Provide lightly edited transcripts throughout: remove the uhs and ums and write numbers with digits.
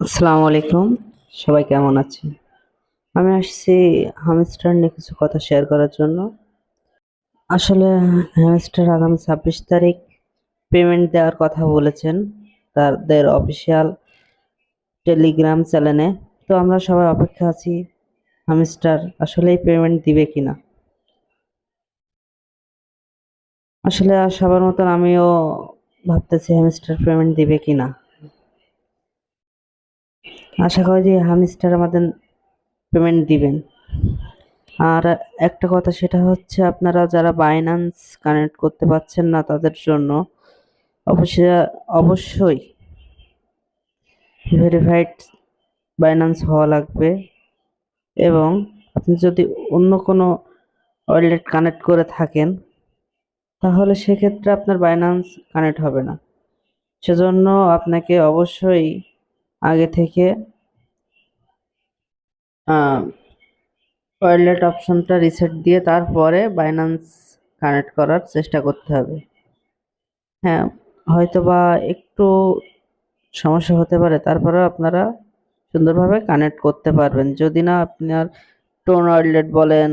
আসসালামু আলাইকুম। সবাই কেমন আছেন? আমি আসছি হামস্টার নিয়ে কিছু কথা শেয়ার করার জন্য। আসলে হ্যামস্টার আগামী 26 তারিখ পেমেন্ট দেওয়ার কথা বলেছেন তাদের অফিসিয়াল টেলিগ্রাম চ্যানেলে। তো আমরা সবাই অপেক্ষা আছি হামস্টার আসলেই পেমেন্ট দিবে কিনা। আসলে সবার মতন আমিও ভাবতেছি হ্যামস্টার পেমেন্ট দিবে কিনা। আশা করি যে হামস্টার আমাদের পেমেন্ট দিবেন। আর একটা কথা সেটা হচ্ছে আপনারা যারা বাইন্যান্স কানেক্ট করতে পারছেন না তাদের জন্য অবশ্যই অবশ্যই ভেরিফাইড বাইন্যান্স হওয়া লাগবে। এবং আপনি যদি অন্য কোনো ওয়ালেট কানেক্ট করে থাকেন তাহলে সেক্ষেত্রে আপনার বাইন্যান্স কানেক্ট হবে না। সেজন্য আপনাকে অবশ্যই আগে থেকে ওয়ালেট অপশনটা রিসেট দিয়ে তারপরে বাইন্যান্স কানেক্ট করার চেষ্টা করতে হবে। হ্যাঁ, হয়তোবা একটু সমস্যা হতে পারে, তারপরেও আপনারা সুন্দরভাবে কানেক্ট করতে পারবেন। যদি না আপনার টোন ওয়ালেট বলেন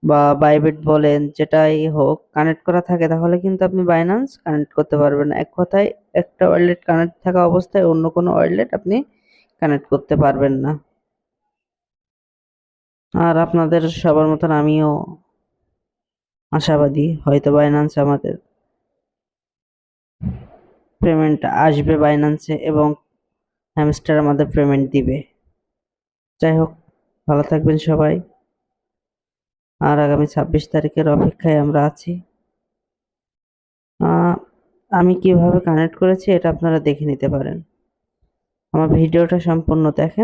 বা বাইবিট বলেন যেটাই হোক কানেক্ট করা থাকে তাহলে কিন্তু আপনি বাইন্যান্স কানেক্ট করতে পারবেন না। এক কথায় একটা ওয়ালেট কানেক্ট থাকা অবস্থায় অন্য কোনো ওয়ালেট আপনি কানেক্ট করতে পারবেন না। আর আপনাদের সবার মতন আমিও আশাবাদী হয়তো বাইন্যান্স আমাদের পেমেন্ট আসবে বাইন্যান্সে এবং হ্যামস্টার আমাদের পেমেন্ট দিবে। যাই হোক, ভালো থাকবেন সবাই। আর আগামী 26 তারিখের অপেক্ষায় আমরা আছি। আমি কিভাবে কানেক্ট করেছি এটা আপনারা দেখে নিতে পারেন। আমার ভিডিওটা সম্পূর্ণ দেখেন।